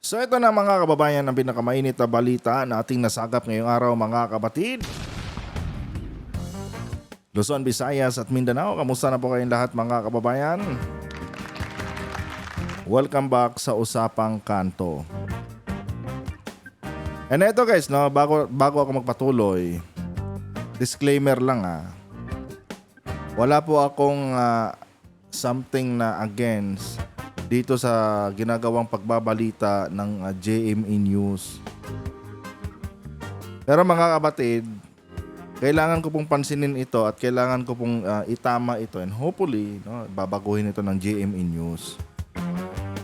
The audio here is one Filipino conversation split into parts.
So ito na mga kababayan ang pinakamainit na balita na ating nasagap ngayong araw mga kapatid. Luzon, Visayas at Mindanao, kamusta na po kayong lahat mga kababayan? Welcome back sa Usapang Kanto. And ito guys, no, bago ako magpatuloy, disclaimer lang Wala po akong something na against dito sa ginagawang pagbabalita ng JME News. Pero mga kapatid, kailangan ko pong pansinin ito at kailangan ko pong itama ito and hopefully babaguhin ito ng JME News.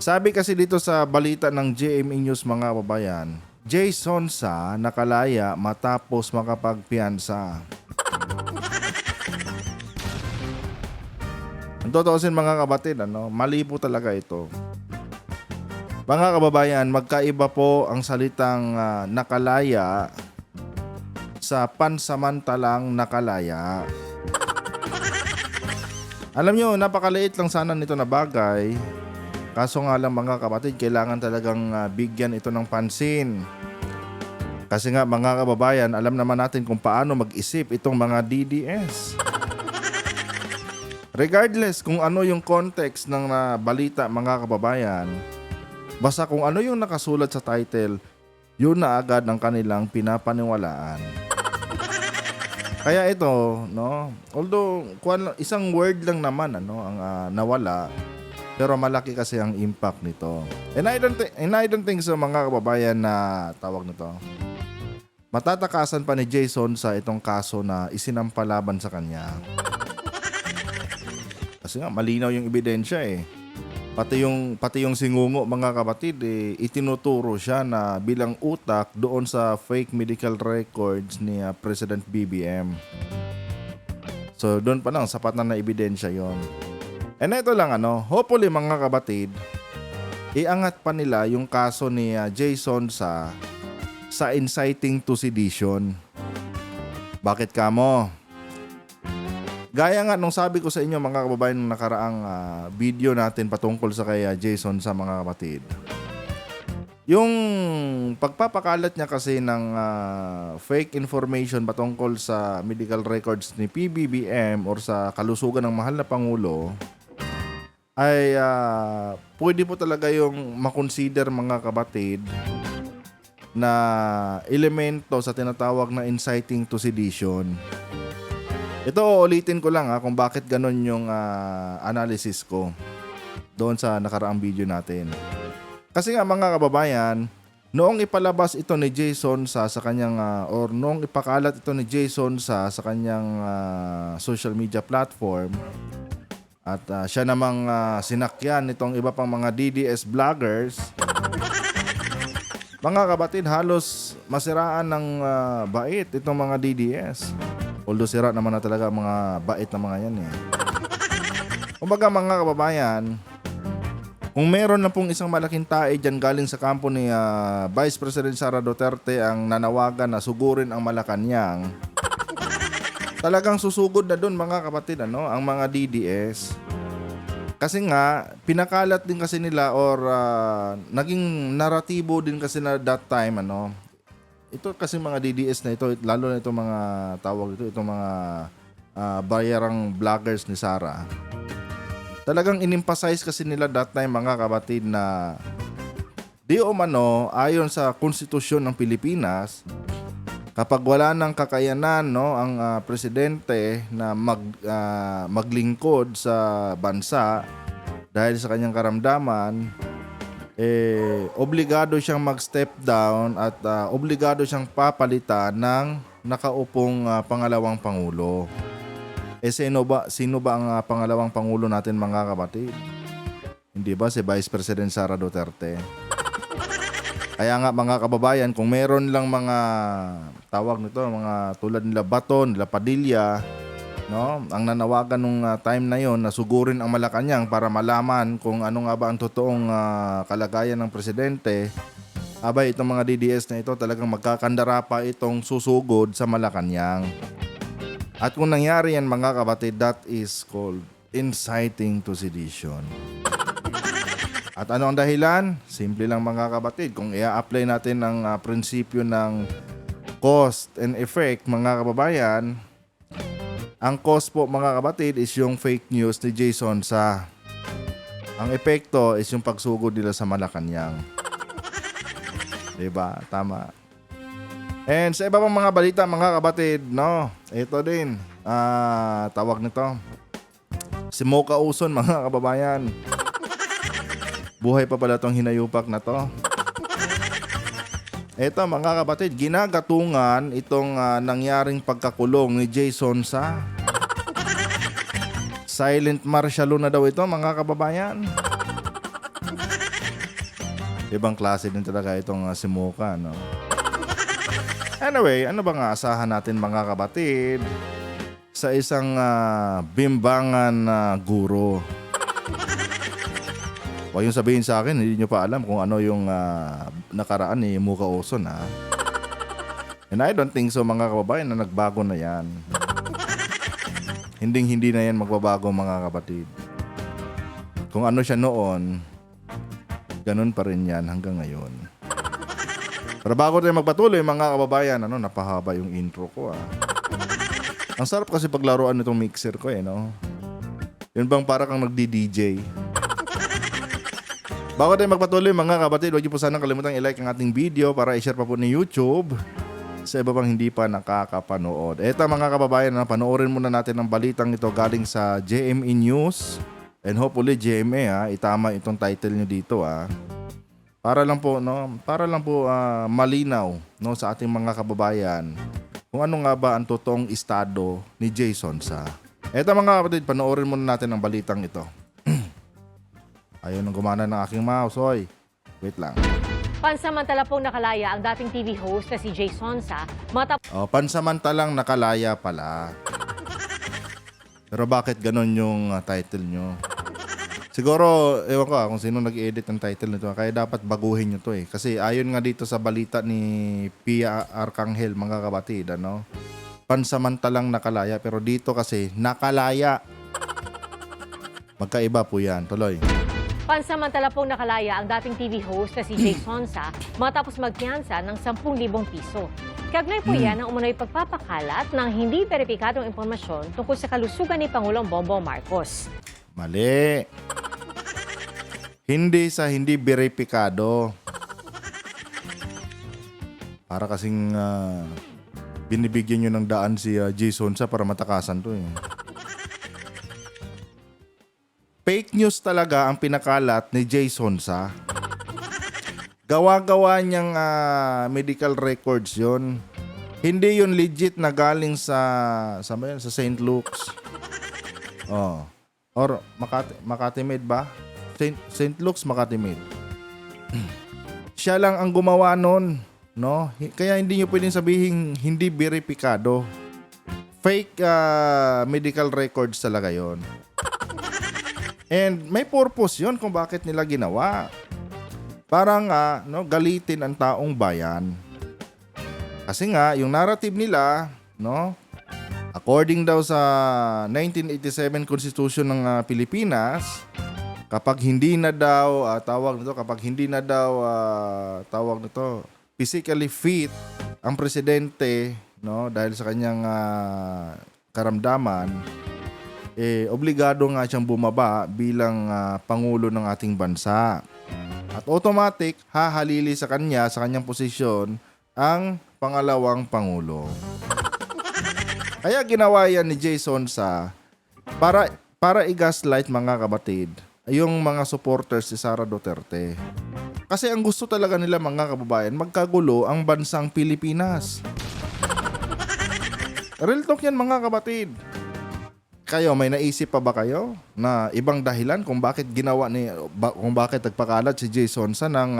Sabi kasi dito sa balita ng JME News mga kababayan, Jason Sa nakalaya matapos makapagpiyansa. Ang totoosin mga kapatid, mali po talaga ito. Mga kababayan, magkaiba po ang salitang nakalaya sa pansamantalang nakalaya. Alam nyo, napakaliit lang sana nito na bagay. Kaso nga lang mga kapatid, kailangan talagang bigyan ito ng pansin. Kasi nga mga kababayan, alam naman natin kung paano mag-isip itong mga DDS. Regardless kung ano yung context ng balita mga kababayan, basta kung ano yung nakasulat sa title, yun na agad ang kanilang pinapaniwalaan. Kaya ito, although isang word lang naman ang nawala, pero malaki kasi ang impact nito. And I don't think so mga kababayan na tawag nito. Matatakasan pa ni Jason sa itong kaso na isinampalaban sa kanya. Kasi nga malinaw yung ebidensya Pati yung singungo mga kapatid itinuturo siya na bilang utak doon sa fake medical records ni President BBM. So doon pa lang sapat na ebidensya yon. And ito lang hopefully mga kapatid, iangat pa nila yung kaso ni Jason sa inciting to sedition. Bakit kamo? Gaya nga nung sabi ko sa inyo mga kababayan nung nakaraang video natin patungkol sa kay Jason sa mga kapatid. Yung pagpapakalat niya kasi ng fake information patungkol sa medical records ni PBBM or sa kalusugan ng mahal na Pangulo ay pwede po talaga yung makonsider mga kapatid na elemento sa tinatawag na inciting to sedition. Ito ulitin ko lang kung bakit ganun yung analysis ko doon sa nakaraang video natin. Kasi nga mga kababayan, noong ipalabas ito ni Jason sa kanyang or noong ipakalat ito ni Jason sa kanyang social media platform at siya namang sinakyan nitong iba pang mga DDS vloggers, mga kapatid, halos masiraan ng bait itong mga DDS. Although sira naman na talaga mga bait na mga yan Kumbaga mga kababayan, kung meron na pong isang malaking tae dyan galing sa kampo ni Vice President Sara Duterte ang nanawagan na sugurin ang Malacanang, talagang susugod na doon mga kapatid ang mga DDS. Kasi nga, pinakalat din kasi nila or naging naratibo din kasi na that time ito kasi mga DDS na ito, lalo na itong mga tawag ito, itong mga bayarang vloggers ni Sara. Talagang in-emphasize kasi nila that time mga kapatid na di umano ayon sa konstitusyon ng Pilipinas, kapag wala ng kakayanan ang presidente na maglingkod sa bansa dahil sa kanyang karamdaman, obligado siyang mag-step down at obligado siyang papalitan ng nakaupong pangalawang pangulo. Sino ba ang pangalawang pangulo natin mga kapatid? Hindi ba si Vice President Sara Duterte? Kaya nga mga kababayan, kung meron lang mga tawag nito, mga tulad nila Bato, nila Padilla, ang nanawagan nung time na yon na sugurin ang Malacanang para malaman kung ano nga ba ang totoong kalagayan ng presidente, abay itong mga DDS na ito talagang magkakandara pa itong susugod sa Malacanang. At kung nangyari yan mga kapatid, that is called inciting to sedition. At ano ang dahilan? Simple lang mga kapatid. Kung i-apply natin ang prinsipyo ng cause and effect mga kababayan, ang cause po mga kapatid is yung fake news ni Jason sa. Ang epekto is yung pagsugod nila sa Malacanang. Diba? Tama. And sa iba pang mga balita mga kapatid, no? Ito din. Tawag nito. Si Mocha Uson mga kababayan. Buhay pa pala tong hinayupak na to. Ito mga kapatid, ginagatungan itong nangyaring pagkakulong ni Jason sa. Silent martial law na daw ito mga kababayan. Ibang klase din talaga itong si Mocha, no? Anyway, ano bang aasahan natin mga kapatid sa isang bimbangan guro? Huwag yung sabihin sa akin, hindi nyo pa alam kung ano yung nakaraan ni Mocha Uson, ha? And I don't think so mga kababayan na nagbago na yan. Hindi na yan magbabago mga kapatid. Kung ano siya noon, ganun pa rin yan hanggang ngayon. Pero bago tayo magpatuloy mga kababayan, napahaba yung intro ko, ha? Ang sarap kasi paglaruan nitong mixer ko, no? Yun bang para kang nagdi-DJ? Bago tayo magpatuloy mga kapatid, huwag niyo po sanang kalimutang i-like ang ating video para i-share pa po ni YouTube sa iba pang hindi pa nakakapanood. Eto mga kababayan, panoorin muna natin ang balitang ito galing sa JME News. And hopefully GMA, itama itong title nyo dito, Para lang po malinaw, sa ating mga kababayan kung ano nga ba ang totoong estado ni Jason sa. Eto mga kapatid, panoorin muna natin ang balitang ito. Ayun ang gumana ng aking mouse, oy. Wait lang. Pansamantala pong nakalaya ang dating TV host na si Jason sa pansamantalang nakalaya pala. Pero bakit ganon yung title nyo? Siguro, ewan ko kung sino nag-edit ng title nito. Kaya dapat baguhin nyo to, Kasi ayon nga dito sa balita ni Pia Arcangel, mga kapatid, pansamantalang nakalaya. Pero dito kasi, nakalaya. Magkaiba po yan. Tuloy. Pansamantala pong nakalaya ang dating TV host na si Jason sa matapos magpiyansa ng 10,000 piso. Kaugnay po yan ang umunoy pagpapakalat ng hindi beripikadong impormasyon tungkol sa kalusugan ni Pangulong Bongbong Marcos. Mali. Hindi sa hindi beripikado. Para kasing binibigyan nyo ng daan si Jason sa para matakasan to, Fake news talaga ang pinakalat ni Jason sa. Gawa-gawa niyang medical records yon. Hindi yun legit na galing sa St. Luke's. Or Makati Med ba? St. Luke's, Makati Med. Siya lang ang gumawa nun, no? Kaya hindi niyo pwedeng sabihin hindi beripikado. Fake medical records talaga yon. And may purpose yon kung bakit nila ginawa. Parang galitin ang taong bayan. Kasi nga, yung narrative nila, according daw sa 1987 Constitution ng Pilipinas, kapag hindi na daw physically fit ang presidente, dahil sa kanyang karamdaman, obligado nga siyang bumaba bilang pangulo ng ating bansa. At automatic, hahalili sa kanyang posisyon, ang pangalawang pangulo. Kaya ginawa yan ni Jason sa para i-gaslight mga kapatid yung mga supporters si Sara Duterte. Kasi ang gusto talaga nila mga kababayan, magkagulo ang bansang Pilipinas. Real talk yan mga kapatid. Kayo, may naisip pa ba kayo na ibang dahilan kung bakit nagpakalat si Jason sa ng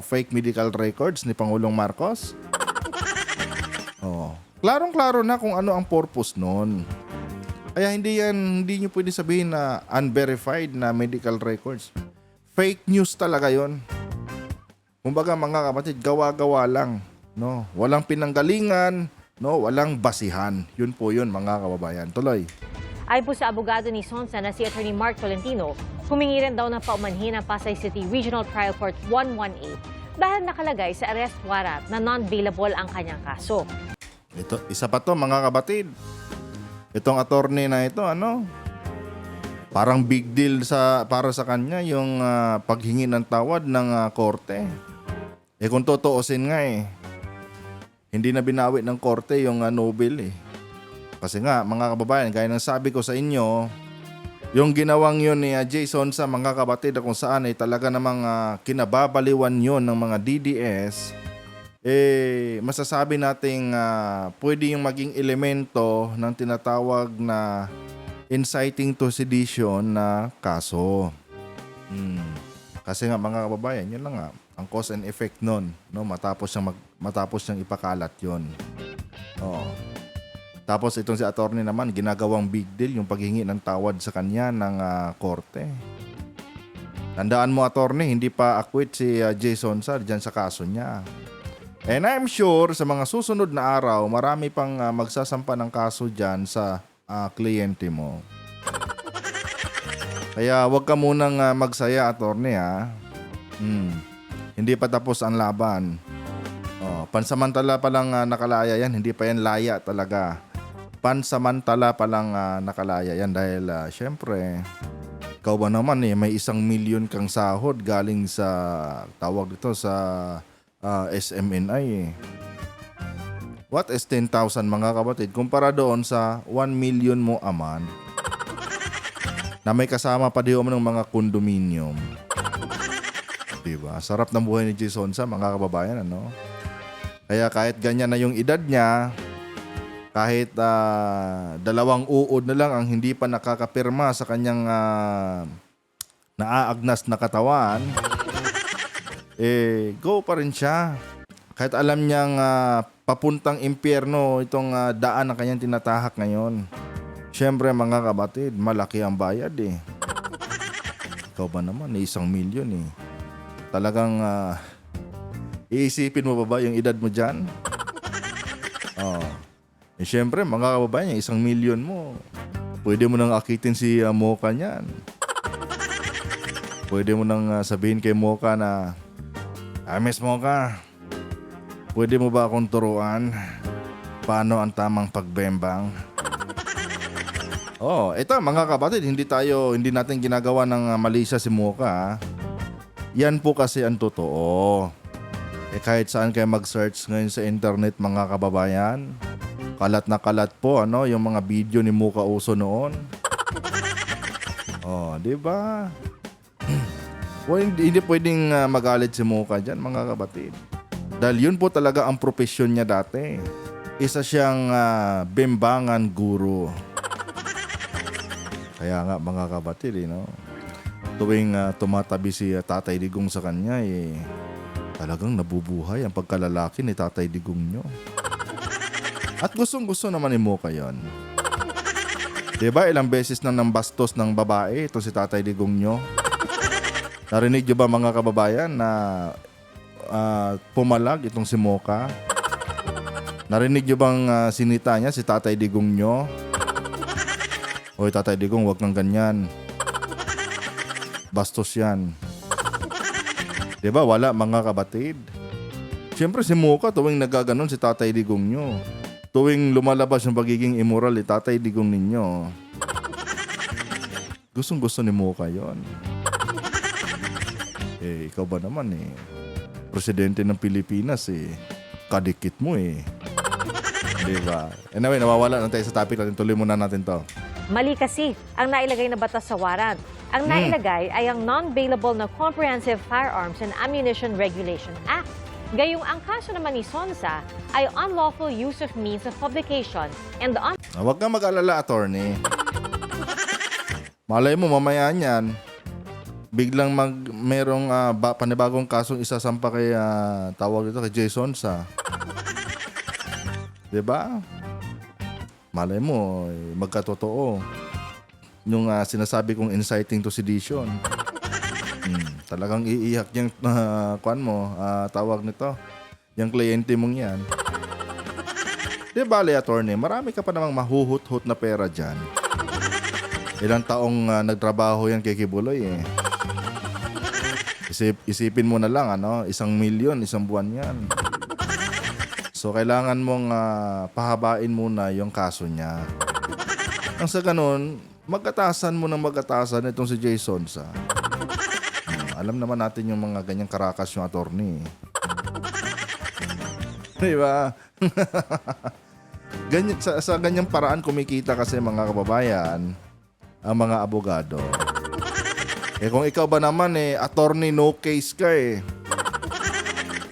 fake medical records ni Pangulong Marcos? Klarong-klaro na kung ano ang purpose nun. Kaya hindi nyo pwede sabihin na unverified na medical records. Fake news talaga yon. Kumbaga mga kapatid, gawa-gawa lang. Walang pinanggalingan, walang basihan. Yun po yun mga kababayan. Tuloy. Ayon po sa abogado ni Sonsa na si Attorney Mark Tolentino, humingi rin daw ng paumanhin ng Pasay City Regional Trial Court 118 dahil nakalagay sa arrest warrant na non-bailable ang kanyang kaso. Ito, isa pa to mga kabatid. Itong attorney na ito, parang big deal para sa kanya yung paghingi ng tawad ng korte. Kung totoosin nga hindi na binawi ng korte yung Nobel Kasi nga mga kababayan, gaya ng sabi ko sa inyo, yung ginawang yun ni Jason sa mga kabatid kung saan ay talaga namang kinababaliwan yun ng mga DDS, masasabi nating pwede yung maging elemento ng tinatawag na inciting to sedition na kaso. Kasi nga mga kababayan, yun lang nga ang cause and effect nun, no? Matapos siyang ipakalat yun. Oo. Tapos itong si attorney naman, ginagawang big deal yung paghingi ng tawad sa kanya ng korte. Tandaan mo attorney, hindi pa acquit si Jason Sar dyan sa kaso niya. And I'm sure sa mga susunod na araw, marami pang magsasampa ng kaso dyan sa kliyente mo. Kaya wag ka munang magsaya attorney Hindi pa tapos ang laban. Pansamantala pa lang nakalaya yan, hindi pa yan laya talaga. Pansamantala pa lang nakalaya yan dahil syempre ikaw ba naman may 1 million kang sahod galing sa tawag dito sa SMNI What is 10,000 mga kapatid kumpara doon sa 1 million mo a month na may kasama pa di ng mga condominium. Diba? Sarap ng buhay ni Jason sa mga kababayan Kaya kahit ganyan na yung edad niya, kahit 2 uod na lang ang hindi pa nakakapirma sa kanyang naaagnas na katawan, go pa rin siya. Kahit alam niyang papuntang impyerno itong daan na kanyang tinatahak ngayon. Siyempre mga kabatid, malaki ang bayad Ikaw ba naman, 1 million Talagang iisipin mo ba yung edad mo dyan? Siyempre, mga kababayan, 1 million mo, pwede mo nang akitin si Mocha niyan. Pwede mo nang sabihin kay Mocha na, Miss Mocha, pwede mo ba akong turuan paano ang tamang pagbembang? Ito mga kabatid, hindi natin ginagawa ng mali siya si Mocha. Yan po kasi ang totoo. Kahit saan kayo mag-search ngayon sa internet mga kababayan, kalat na kalat po yung mga video ni Mocha Uso noon. Di ba? Hindi pwedeng magalit si Mocha diyan mga kabatid. Dahil yun po talaga ang profesyon niya dati. Isa siyang bembangan guru. Kaya nga mga kabatid, tuwing tumatabi si Tatay Digong sa kanya, talagang nabubuhay ang pagkalalaki ni Tatay Digong nyo. At gustong-gusto naman ni Mocha yun. Diba ilang beses na nambastos ng babae ito si Tatay Digong nyo? Narinig nyo ba mga kababayan na pumalag itong si Mocha? Narinig nyo bang sinita niya si Tatay Digong nyo? Hoy Tatay Digong, wag kang ganyan. Bastos yan. Diba wala mga kabatid? Siyempre si Mocha tuwing nagaganon si Tatay Digong nyo. Tuwing lumalabas yung pagiging immoral ni Tatay Digong ninyo. Gustong-gusto ni Mocha yon. Ikaw ba naman presidente ng Pilipinas kadikit mo Diba? Anyway, nawawala na tayo sa topic natin. Tuloy muna natin to. Mali kasi ang nailagay na batas sa warrant. Ang nailagay ay ang non-bailable na Comprehensive Firearms and Ammunition Regulation Act. Gayong ang kaso naman ni Sonsa ay unlawful use of means of publication and Huwag kang mag-alala, attorney. Malay mo, mamaya niyan, biglang merong panibagong kasong isasampa kay tawag dito kay Jason sa. Diba? Malay mo, magkatotoo. Yung sinasabi kong inciting to sedition. Talagang iiyak yung tawag nito. Yung kliyente mong yan. Di bale, attorney, marami ka pa namang mahuhut-hut na pera dyan. Ilang taong nagtrabaho yan kay Kibuloy eh. Isipin mo na lang, 1,000,000, isang buwan yan. So, kailangan mong pahabain muna yung kaso niya. Ang sa ganun, magkatasan mo ng magkatasan itong si Jason sa. Alam naman natin yung mga ganyang karakas yung attorney. Diba? sa ganyang paraan kumikita kasi mga kababayan ang mga abogado. Kung ikaw ba naman attorney no case ka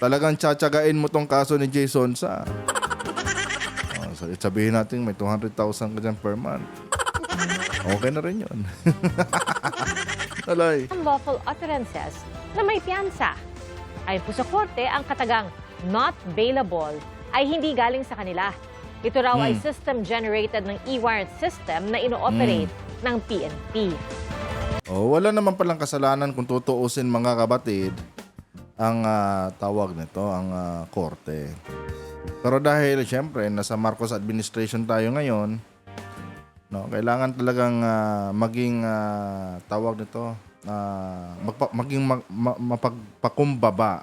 talagang tsatsagain mo tong kaso ni Jason sa. Sabihin natin may 200,000 ka dyan per month. Okay na rin yun. Talay. Unlawful utterances na may piyansa. Ayon po sa korte, ang katagang not bailable ay hindi galing sa kanila. Ito raw ay system-generated ng e-warrant system na ino-operate ng PNP. Wala naman palang kasalanan kung tutuusin mga kabatid ang tawag nito, ang korte. Pero dahil siyempre nasa Marcos administration tayo ngayon, kailangan talagang maging tawag nito, maging mapagpakumbaba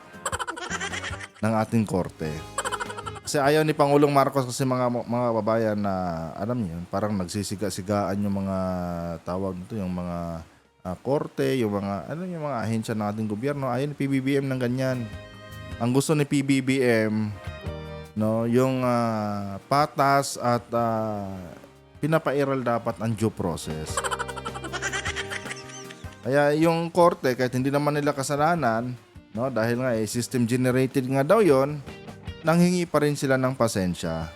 ng ating korte. Kasi ayaw ni Pangulong Marcos kasi mga babayan na alam niyo, parang nagsisiga-sigaan yung mga tawag nito, yung mga korte, yung mga yung mga ahensya ng ating gobyerno. Ayaw ni PBBM ng ganyan. Ang gusto ni PBBM yung patas at pinapairal dapat ang due process. Kaya yung korte, kahit hindi naman nila kasalanan, dahil nga system generated nga daw yon, nanghingi pa rin sila ng pasensya.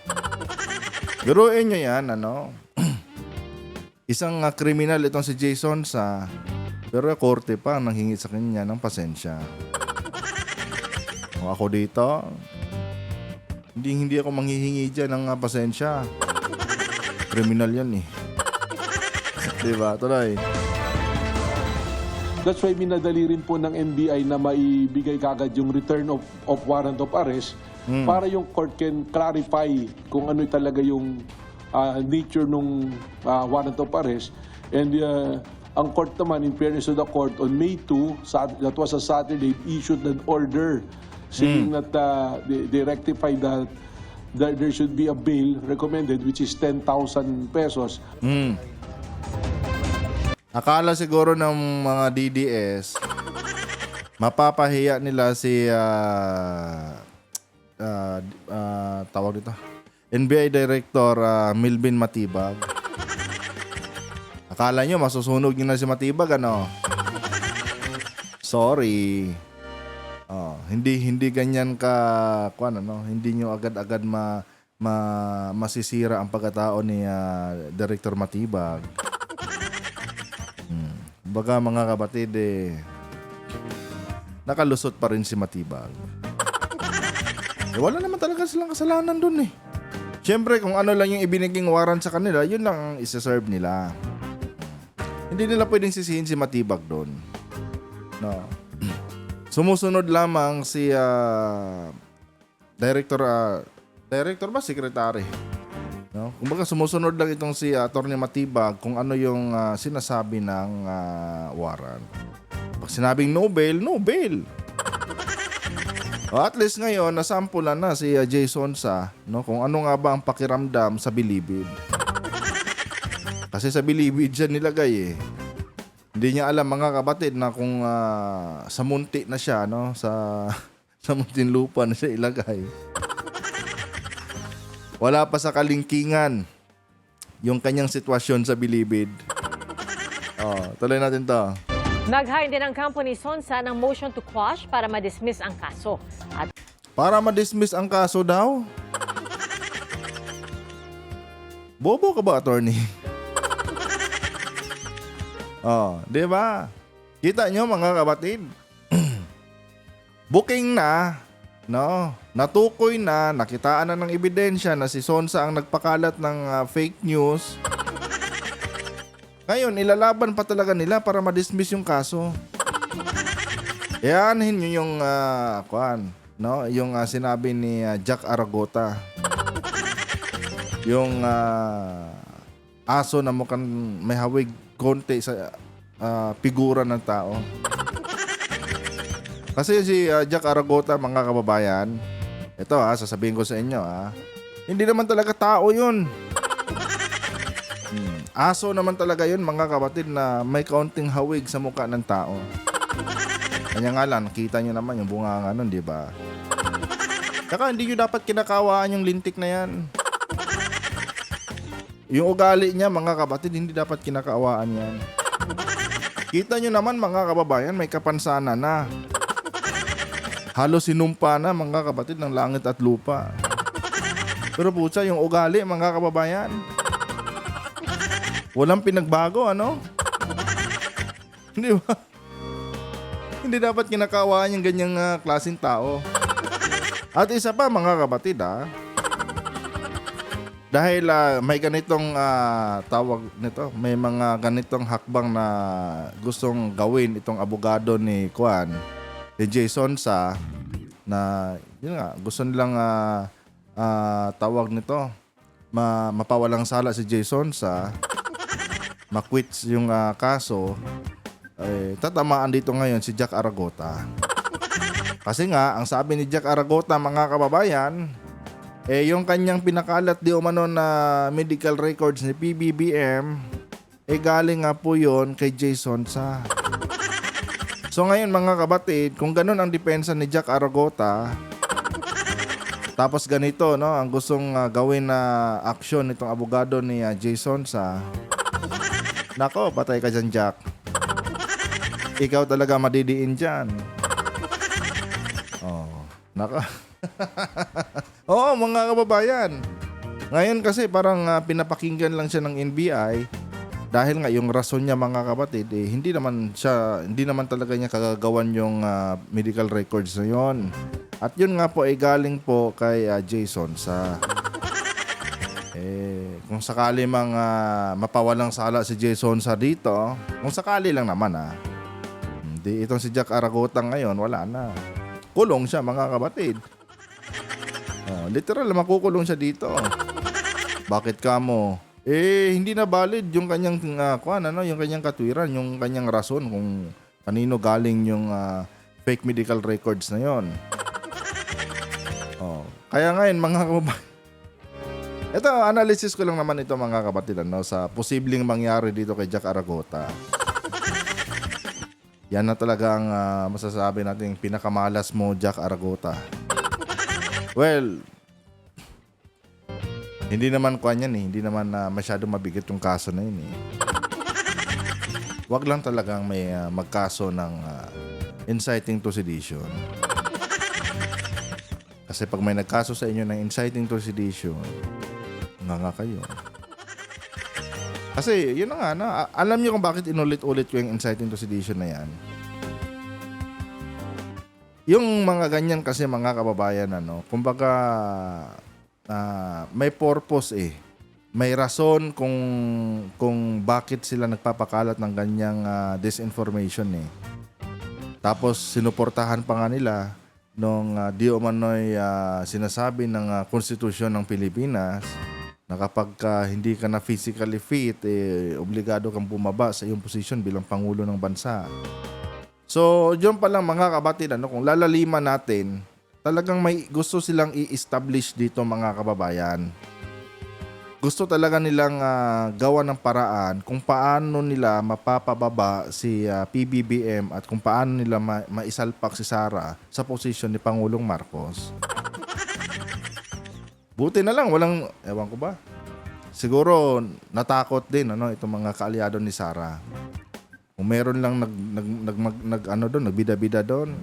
Biruin nyo yan, isang kriminal itong si Jason sa, pero korte pa nanghingi sa kanya ng pasensya. Kung ako dito, hindi ako manghihingi dyan ng pasensya. Kriminal yan Diba? Tuloy. That's why minadali rin po ng NBI na maibigay kagad yung return of warrant of arrest para yung court can clarify kung ano talaga yung nature ng warrant of arrest. And ang court naman, in fairness to the court, on May 2, that was a Saturday, issued an order saying that they rectify that there should be a bail recommended which is 10,000 pesos. Akala siguro ng mga DDS, mapapahiya nila si tawag dito, NBI Director Milvin Matibag. Akala nyo masusunog nyo na si Matibag, Sorry. Hindi ganyan ka hindi nyo agad-agad masisira ang pagkatao ni Director Matibag. Baga mga kabatid nakalusot pa rin si Matibag. Wala naman talaga silang kasalanan dun Siyempre kung ano lang yung ibiniging warrant sa kanila, yun lang ang isa-serve nila. Hindi nila pwedeng sisihin si Matibag doon. Sumusunod lamang si Director ba? Secretary. Kumbaga sumusunod lang itong si Atty. Matibag kung ano yung sinasabi ng warrant. Pag sinabing no bail, no bail. At least ngayon, nasampulan na si Jason sa kung ano nga ba ang pakiramdam sa bilibid. Kasi sa bilibid siya nilagay Hindi niya alam mga kabatid na kung sa munti na siya, sa Muntinlupa na siya ilagay. Wala pa sa kalingkingan yung kanyang sitwasyon sa bilibid. Tuloy natin to. Nag-hire din ang kampo ni Sonsa ng motion to quash para ma-dismiss ang kaso. At Para ma-dismiss ang kaso daw? Bobo ka ba, attorney? Di ba? Kita nyo mga kabatid? Booking na, natukoy na, nakitaan na ng ebidensya na si Sonsa ang nagpakalat ng fake news. Ngayon, ilalaban pa talaga nila para ma-dismiss yung kaso. Iyanin nyo yung yung sinabi ni Jack Aragota. Yung aso na mukhang may hawig konti sa figura ng tao. Kasi si Jack Aragota, mga kababayan, ito sasabihin ko sa inyo hindi naman talaga tao yun. Aso naman talaga yun, mga kapatid, na may kaunting hawig sa mukha ng tao. Kanya nga lang, nakita nyo naman yung bunganga nun, di ba? Saka hindi nyo dapat kinakawaan yung lintik na yan. Yung ugali niya, mga kapatid, hindi dapat kinakawaan yan. Kita nyo naman, mga kababayan, may kapansanan na. Halos sinumpa na, mga kapatid, ng langit at lupa. Pero putsa, yung ugali, mga kababayan, walang pinagbago, ano? Hindi ba? Hindi dapat kinakawaan yung ganyang klaseng tao. At isa pa, mga kapatid, dahil may ganitong tawag nito, may mga ganitong hakbang na gustong gawin itong abogado ni Jason sa na yun nga, gusto nilang tawag nito, mapawalang sala si Jason sa ma-quits yung kaso. Tatamaan dito ngayon si Jack Aragota. Kasi nga, ang sabi ni Jack Aragota, mga kababayan, yung kanyang pinakalat di umano na medical records ni PBBM, galing nga po yon kay Jason sa. So ngayon, mga kabatid, kung ganun ang depensa ni Jack Aragota, tapos ganito, no, ang gustong gawin na aksyon nitong abogado ni Jason sa. Nako, patay ka dyan, Jack. Ikaw talaga madidiin dyan. Nako. Oo, mga kababayan. Ngayon kasi parang pinapakinggan lang siya ng NBI dahil nga yung rason niya, mga kapatid, hindi naman talaga niya kagagawan yung medical records na yon. At yun nga po galing po kay Jason sa kung sakali mang mapawalang sala si Jason sa dito, kung sakali lang naman hindi, itong si Jack Aragota ngayon wala na. Kulong siya, mga kapatid. Literal, makukulong siya dito. Bakit ka mo? Hindi na valid yung kanyang yung kanyang katwiran, yung kanyang rason kung kanino galing yung fake medical records na yon. Kaya ngayon, mga kababayan, ito, analysis ko lang naman ito, mga kapatid, sa posibleng mangyari dito kay Jack Aragota. Yan na talaga ang masasabi natin pinakamalas mo, Jack Aragota. Well, hindi naman yan hindi naman masyado mabigat yung kaso na yun Wag lang talagang may magkaso ng inciting to sedition. Kasi pag may nagkaso sa inyo ng inciting to sedition, nga kayo. Kasi yun na nga, alam niyo kung bakit inulit-ulit ko yung inciting to sedition na yan. Yung mga ganyan kasi, mga kababayan, kumbaga may purpose may rason kung bakit sila nagpapakalat ng ganyang disinformation Tapos sinuportahan pa nga nila nung di umano'y sinasabi ng konstitusyon ng Pilipinas na kapag hindi ka na physically fit, obligado kang bumaba sa iyong posisyon bilang Pangulo ng bansa. So, diyan pa lang, mga kabatid, kung lalaliman natin, talagang may gusto silang i-establish dito, mga kababayan. Gusto talaga nilang gawa ng paraan kung paano nila mapapababa si PBBM at kung paano nila maisalpak si Sara sa posisyon ni Pangulong Marcos. Buti na lang, walang, ewan ko ba, siguro natakot din itong mga kaalyado ni Sara. Kung meron lang nagbida-bida doon,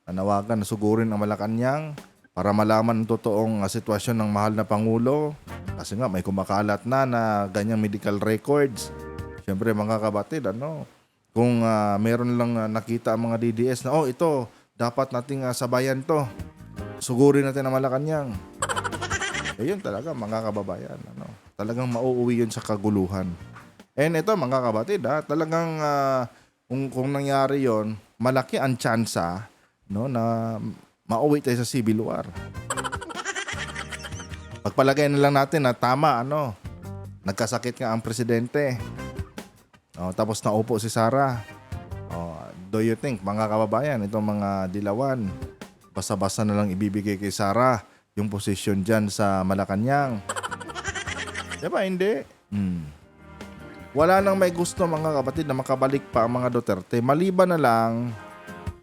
nanawagan, nasugurin ang Malacanang para malaman ang totoong sitwasyon ng mahal na Pangulo. Kasi nga may kumakalat na ganyang medical records. Siyempre, mga kabatid, kung meron lang nakita ang mga DDS na, ito, dapat nating sabayan to. Sugurin natin ang Malacanang. Yun talaga, mga kababayan. Talagang mauuwi yun sa kaguluhan. And ito, mga kabatid, talagang kung nangyari yon, malaki ang tsansa na mauwi tayo sa civil war. Pagpalagay na lang natin na tama, nagkasakit nga ang presidente. Tapos naupo si Sara. Do you think, mga kababayan, itong mga dilawan, basta-basta na lang ibibigay kay Sara yung posisyon dyan sa Malacanang? Diba, hindi? Wala nang may gusto, mga kapatid, na makabalik pa ang mga Duterte. Maliban na lang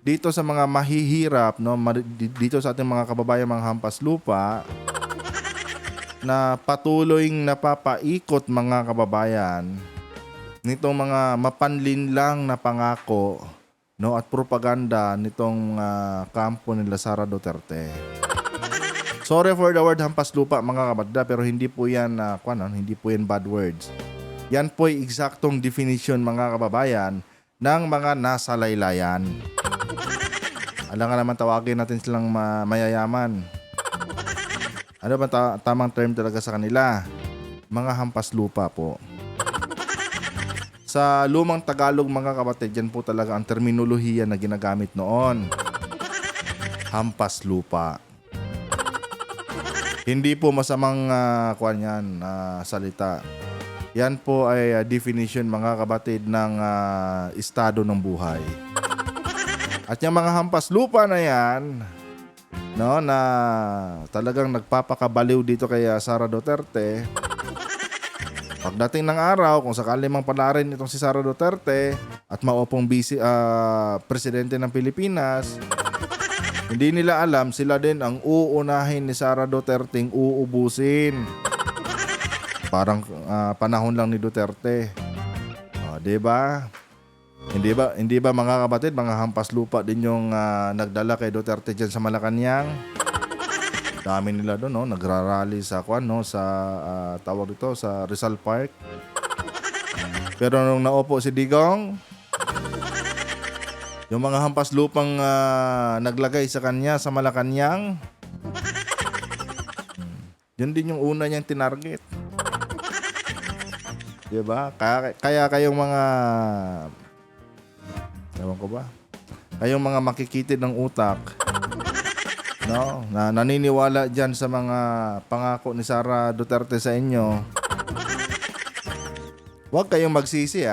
dito sa mga mahihirap, no, dito sa ating mga kababayan, mga hampas lupa, na patuloy napapaikot, mga kababayan, nitong mga mapanlinlang na pangako, no, at propaganda nitong kampo nila Sara Duterte. Sorry for the word hampas lupa, mga kabadda, pero hindi po yan hindi po yan bad words. Yan po ay eksaktong definition, mga kababayan, ng mga nasa laylayan. Alam nga naman, tawagin natin silang mayayaman. Ano ba tamang term talaga sa kanila? Mga hampas lupa po. Sa lumang Tagalog, mga kapatid, yan po talaga ang terminolohiya na ginagamit noon. Hampas lupa. Hindi po masamang salita. Yan po ay definition, mga kapatid, ng estado ng buhay. At yung mga hampas lupa na yan, no, na talagang nagpapakabaliw dito kay Sara Duterte, pagdating ng araw, kung sakali mang palarin itong si Sara Duterte at maupong presidente ng Pilipinas, hindi nila alam, sila din ang uunahin ni Sara Duterte uubusin. Parang panahon lang ni Duterte. Diba? Hindi ba, mga kapatid, mga hampas lupa din yung nagdala kay Duterte dyan sa Malacanang? Dami nila doon, no, nagrarally sa sa tawag dito sa Rizal Park. Pero nung naupo si Digong, yung mga hampas lupang naglagay sa kanya sa Malacanang, yun din yung una niyang tinarget. Diba? Kaya kayong mga, ewan ko ba, kayong mga makikitid ng utak, no, na naniniwala dyan sa mga pangako ni Sara Duterte sa inyo, huwag kayong magsisi,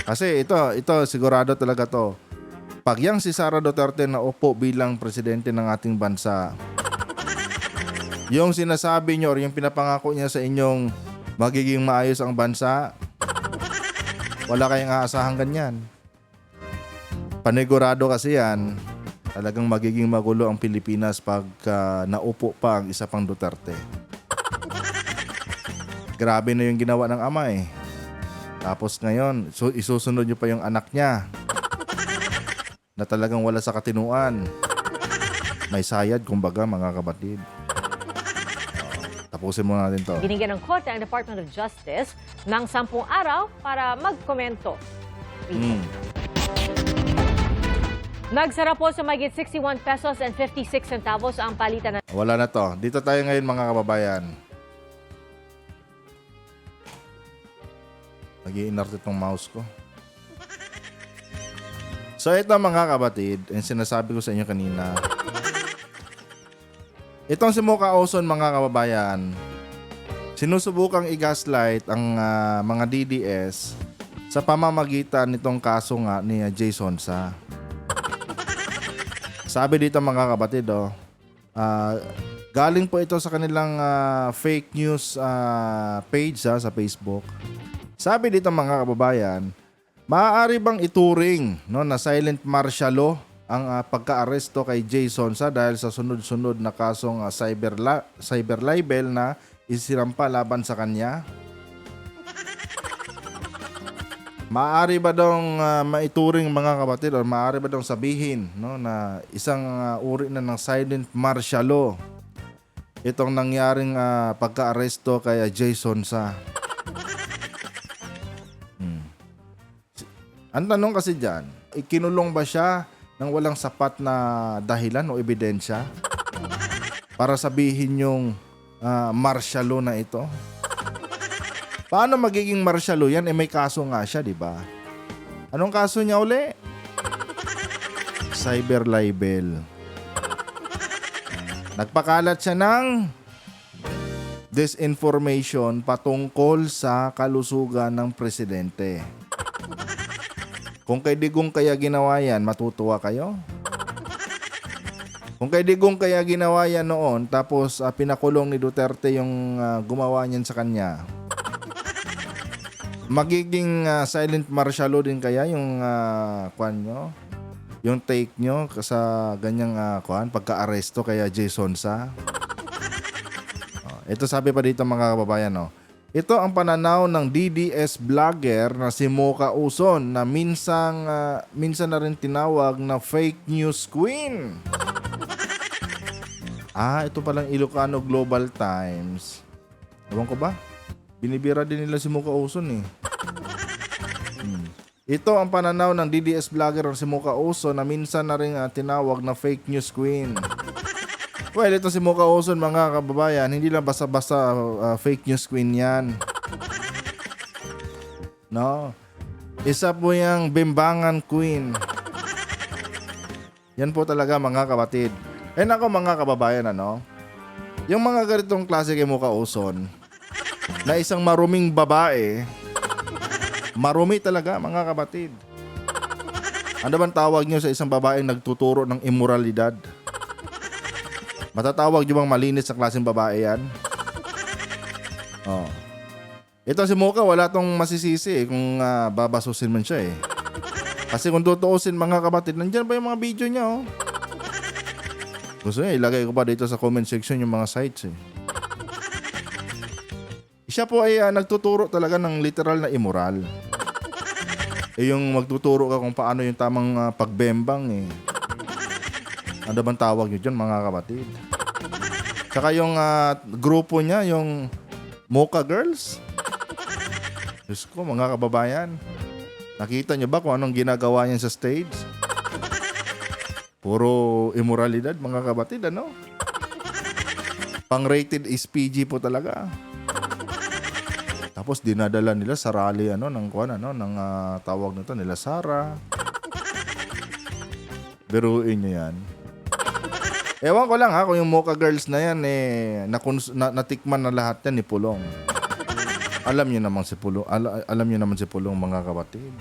kasi ito sigurado talaga to. Pag yang si Sara Duterte na upo bilang presidente ng ating bansa, yung sinasabi nyo or yung pinapangako niya sa inyong magiging maayos ang bansa, wala kayong aasahan ganyan. Panigurado kasi yan, talagang magiging magulo ang Pilipinas pag naupo pa ang isa pang Duterte. Grabe na yung ginawa ng ama eh. Tapos ngayon, isusunod nyo pa yung anak niya na talagang wala sa katinuan. May sayad, kumbaga, mga kapatid. Tapusin muna natin to. Binigyan ng korte ang Department of Justice ng 10 araw para magkomento. Nagsara po sa mahigit 61 pesos and 56 centavos ang palitan ng... Wala na to. Dito tayo ngayon, mga kababayan. Nag-i-inert itong mouse ko. So ito, mga kapatid, yung sinasabi ko sa inyo kanina. Itong si Mocha Ozon, mga kababayan, sinusubukang i-gaslight ang mga DDS sa pamamagitan nitong kaso nga ni Jason Sa. Sabi dito, mga kapatid, galing po ito sa kanilang fake news page sa Facebook. Sabi dito, mga kababayan, maaari bang ituring, no, na silent martial law ang pagka-aresto kay Jason Sa dahil sa sunod-sunod na kasong cyber libel na isirampa laban sa kanya? Maaari ba daw maituring, mga kapatid, o maaari ba daw sabihin, no, na isang uri na ng silent martial law itong nangyaring pagka-aresto kay Jason Sa? Ang tanong kasi dyan, ikinulong ba siya nang walang sapat na dahilan o ebidensya para sabihin yung martial law na ito? Paano magiging martial law yan? May kaso nga siya, di ba? Anong kaso niya uli? Cyber libel. Nagpakalat siya ng disinformation patungkol sa kalusugan ng presidente. Kung kay Digong kaya ginawa yan, matutuwa kayo? Kung kay Digong kaya ginawa yan noon, tapos pinakulong ni Duterte yung gumawa niyan sa kanya, magiging silent martial law din kaya yung kwan nyo? Yung take nyo sa ganyang kwan, pagka-aresto kaya Jason sa? Ito sabi pa dito mga kababayan, no? Ito ang pananaw ng DDS vlogger na si Mocha Uson na minsan na rin tinawag na fake news queen. Ito palang Ilocano Global Times. Ewan ko ba? Binibira din nila si Mocha Uson eh. Ito ang pananaw ng DDS vlogger na si Mocha Uson na minsan na rin tinawag na fake news queen. Well, ito si Mocha Uson mga kababayan, hindi lang basta-basta fake news queen yan. No. Isa po yung bimbangan queen. Yan po talaga mga kapatid. Nako mga kababayan, ano? Yung mga ganitong klase kay Mocha Uson, na isang maruming babae, marumi talaga mga kapatid. Ano bang tawag nyo sa isang babaeng nagtuturo ng immoralidad? Matatawag nyo bang malinis sa klaseng babae yan? Ito si Mocha, wala tong masisisi kung babasusin man siya eh. Kasi kung tutuusin mga kapatid, nandyan ba yung mga video niya oh? Gusto niya, ilagay ko pa dito sa comment section yung mga sites eh. Siya po ay nagtuturo talaga ng literal na immoral. Yung magtuturo ka kung paano yung tamang pagbembang eh. Ano bang tawag nyo dyan mga kapatid? Tsaka yung grupo niya, yung Mocha Girls. Diyos ko mga kababayan. Nakita nyo ba kung anong ginagawa niya sa stage? Puro immoralidad mga kapatid, ano? Pang-rated is PG po talaga. Tapos dinadala nila sa rally ng tawag nito nila Sara. Biruin nyo yan. Ewan ko lang kung yung Mocha Girls na yan natikman na lahat yan ni Pulong. Alam niyo naman si Pulong, alam niyo naman si Pulong mga kapatid.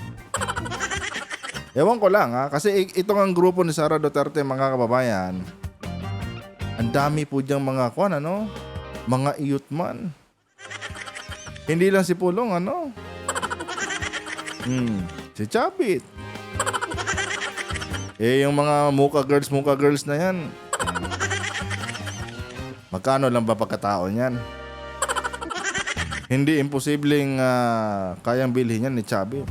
Ewan ko lang kasi itong ang grupo ni Sara Duterte mga kababayan. Ang dami po diyang mga mga iyutman. Hindi lang si Pulong si Chabit. Yung mga Mocha Girls na yan. Magkano lang ba pagkatao niyan? Hindi imposibleng kayang bilhin yan ni Chabit.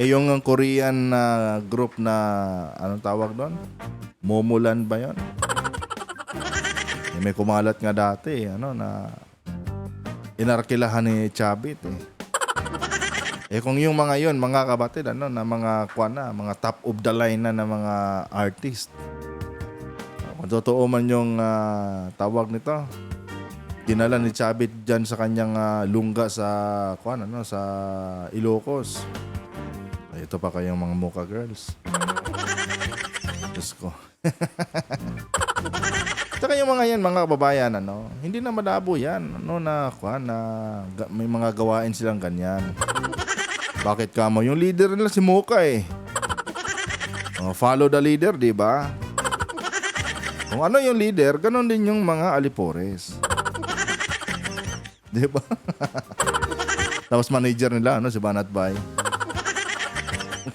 Yung Korean group na anong tawag doon? Momoland ba yun? May kumalat nga dati na inarkilahan ni Chabit kung yung mga yon mga kapatid na mga mga top of the line na mga artist. Kung totoo man yung tawag nito, dinala ni Chabit diyan sa kanyang lungga sa sa Ilocos. Ito pa kayong mga Mocha Girls. Diyos ko. Tsaka yung mga yan, mga kababayan, hindi na malabo yan. May mga gawain silang ganyan. Bakit kamo? Yung leader nila si Mocha follow the leader, di ba? Kung ano yung leader, ganon din yung mga alipores. Di ba? Tapos manager nila, si Banat Bay.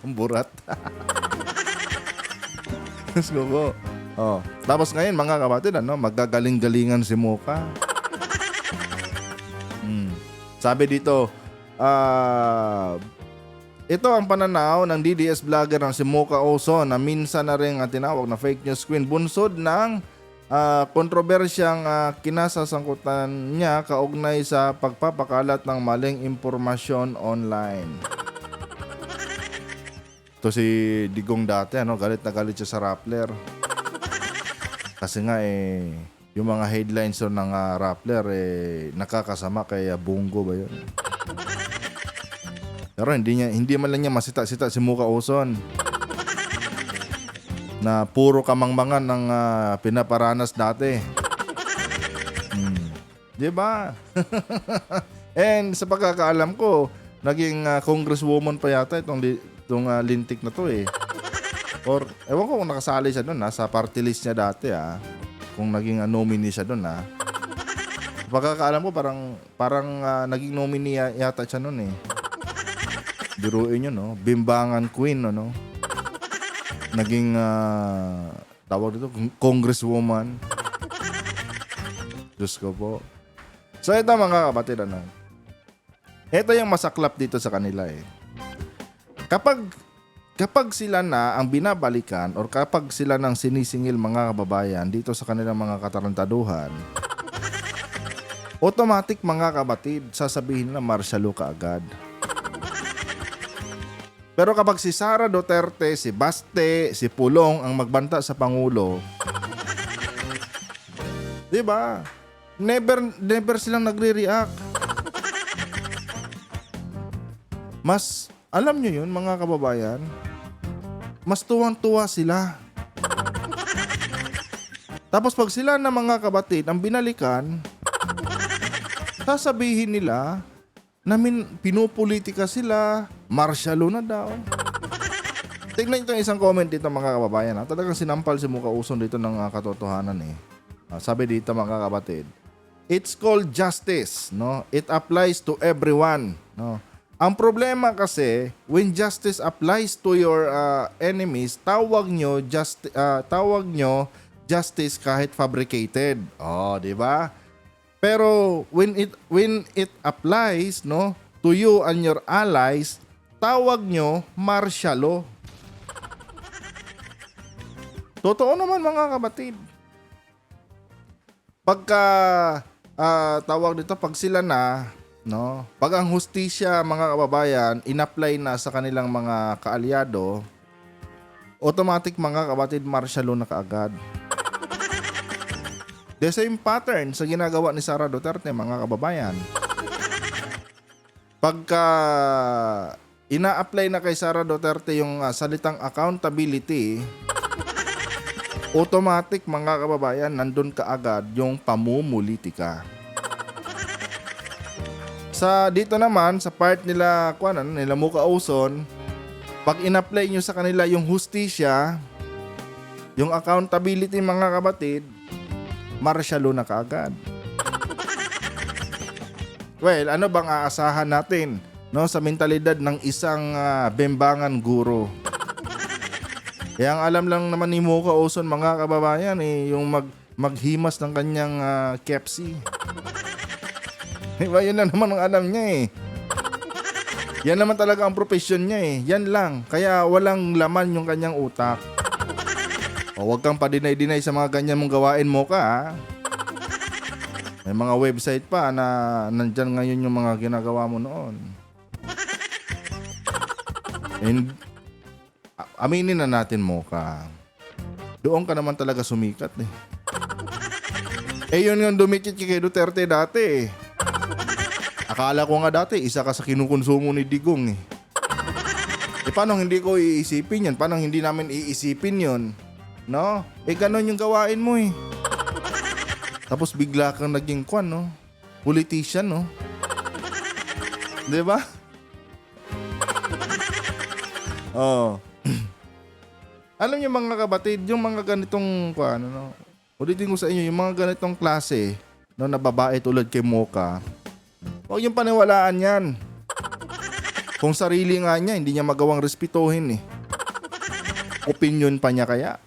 Burat. Let's go po. Tapos ngayon mga kapatid, magagaling-galingan si Mocha. Sabi dito, ito ang pananaw ng DDS vlogger ng si Mocha Uson na minsan na rin tinawag na fake news queen. Bunsod ng kontrobersyang kinasasangkutan niya kaugnay sa pagpapakalat ng maling impormasyon online. Ito si Digong dati, galit na galit siya sa Rappler. Kasi nga yung mga headlines ng Rappler nakakasama kay Bungo ba yun? Pero hindi man lang niya masita-sita si Mocha Uson. Na puro kamangmangan ng pinaparanas dati. Di ba? And sa pagkakaalam ko, naging congresswoman pa yata itong lintik na to eh. Or, ewan ko kung nakasali siya doon, sa party list niya dati kung naging nominee siya doon Sa pagkakaalam ko, parang naging nominee yata siya noon eh. Biruin yun, no? Bimbangan queen, no? Naging, tawag dito, congresswoman. Diyos ko po. So, ito mga kapatid, ito yung masaklap dito sa kanila eh. Kapag sila na ang binabalikan or kapag sila nang sinisingil mga kababayan dito sa kanilang mga katarantaduhan, automatic mga kapatid, sasabihin na martial law kaagad. Pero kapag si Sara Duterte, si Baste, si Pulong ang magbanta sa Pangulo, di ba? Never silang nagre-react. Mas, alam nyo yun mga kababayan, mas tuwang-tuwa sila. Tapos pag sila na mga kapatid ang binalikan, sasabihin nila na pinupolitika sila, martial law na daw. Tignan ito isang comment dito mga kababayan. Talagang sinampal si Muka Uson dito ng katotohanan eh. Sabi dito mga kapatid, it's called justice, no? It applies to everyone, no? Ang problema kasi, when justice applies to your enemies, tawag nyo justice kahit fabricated. Oh, di ba? Pero when it applies, no, to you and your allies, tawag nyo martial law. Totoo naman mga kapatid. Pagka tawag dito, pag sila na, no, pag ang hustisya mga kababayan in-apply na sa kanilang mga kaalyado, automatic mga kapatid martial law na kaagad. The same pattern sa ginagawa ni Sara Duterte mga kababayan. Pagka ina-apply na kay Sara Duterte yung salitang accountability, automatic mga kababayan nandun kaagad yung pamumulitika. Sa dito naman sa part nila nila Muka Uson, pag in-apply nyo sa kanila yung hustisya, yung accountability mga kapatid, martial law na kaagad. Well, ano bang aasahan natin, no, sa mentalidad ng isang bembangan guro? Kaya ang alam lang naman ni Muka Uson mga kababayan yung maghimas ng kanyang kepsi. Diba? Yan lang naman ang alam niya eh. Yan naman talaga ang profession niya eh. Yan lang. Kaya walang laman yung kanyang utak. O huwag kang padinay-dinay sa mga ganyan mong gawain mo ka. May mga website pa na nandyan ngayon yung mga ginagawa mo noon. And aminin na natin mo ka. Doon ka naman talaga sumikat eh. Yun yung dumikit kay Duterte dati eh. Akala ko nga dati, isa ka sa kinukonsumo ni Digong eh. Paano hindi ko iisipin yan? Paano hindi namin iisipin yon? No? Ganon yung gawain mo eh. Tapos bigla kang naging no? Politician, no? Diba? Oh. Alam niyo mga kapatid, yung mga ganitong no? Ulitin ko sa inyo, yung mga ganitong klase, no, na babae tulad kay Mocha, huwag yung paniwalaan yan. Kung sarili nga niya, hindi niya magawang respetuhin eh. Opinion pa niya kaya.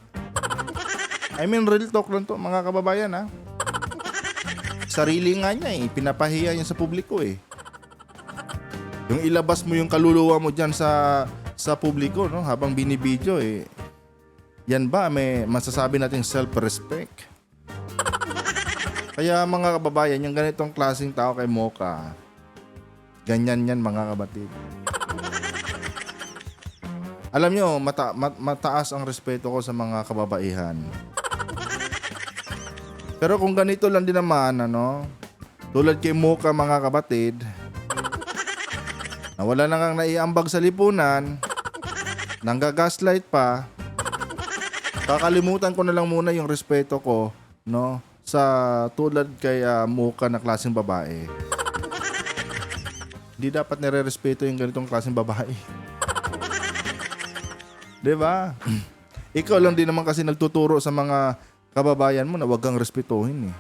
I mean, real talk lang to mga kababayan ha. Sarili nga niya eh, pinapahiya niya sa publiko eh. Yung ilabas mo yung kaluluwa mo dyan sa publiko, no, habang binibidyo eh. Yan ba may masasabi nating self-respect? Kaya mga kababayan, yung ganitong klaseng tao kay Mocha, ganyan yan mga kabatid. Alam nyo, mataas ang respeto ko sa mga kababaihan. Pero kung ganito lang din naman, tulad kay Mocha mga kabatid, na wala nang naiambag sa lipunan, nanggagaslight pa, kakalimutan ko na lang muna yung respeto ko, no, sa tulad kay Muka na klaseng babae. Hindi dapat nire-respeto yung ganitong klaseng babae. 'Di ba? Ikaw lang din naman kasi nagtuturo sa mga kababayan mo na wag kang respetuhin eh.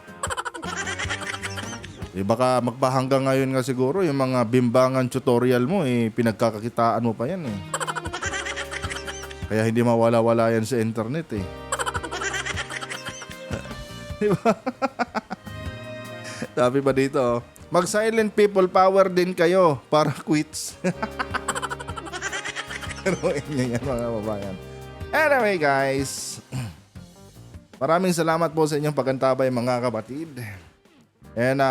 Baka magpahanggang ngayon nga siguro yung mga bimbangan tutorial mo pinagkakakitaan mo pa yan eh. Kaya hindi mawala-wala yan sa internet eh. Diba? Sabi pa dito, mag-silent people power din kayo para quits. Pero yan mga babayan. Anyway guys, maraming salamat po sa inyong pagantabay mga kapatid. And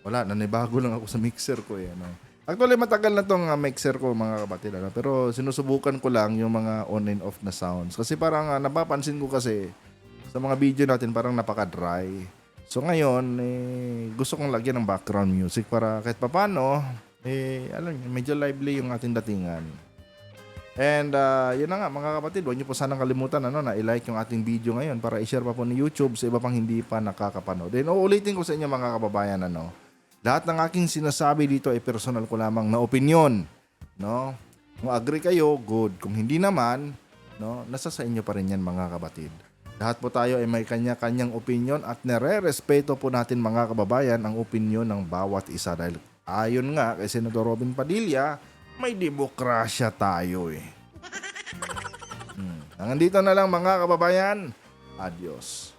wala, nanibago lang ako sa mixer ko eh. Actually, matagal na tong mixer ko mga kapatid. Pero sinusubukan ko lang yung mga on and off na sounds. Kasi parang napapansin ko kasi sa mga video natin parang napaka-dry. So ngayon, gusto kong lagyan ng background music para kahit papano, alam niyo, medyo lively yung ating datingan. And yun na nga mga kapatid, huwag niyo po sanang kalimutan na i-like yung ating video ngayon para i-share pa po ni YouTube sa iba pang hindi pa nakakapanood. Then uulitin ko sa inyo mga kababayan, lahat ng aking sinasabi dito ay personal ko lamang na opinion. No? Kung agree kayo, good. Kung hindi naman, nasa sa inyo pa rin yan mga kapatid. Lahat po tayo ay may kanya-kanyang opinion at nare-respeto po natin mga kababayan ang opinion ng bawat isa. Dahil ayon nga kay Senador Robin Padilla, may demokrasya tayo eh. Hanggang dito na lang mga kababayan. Adios.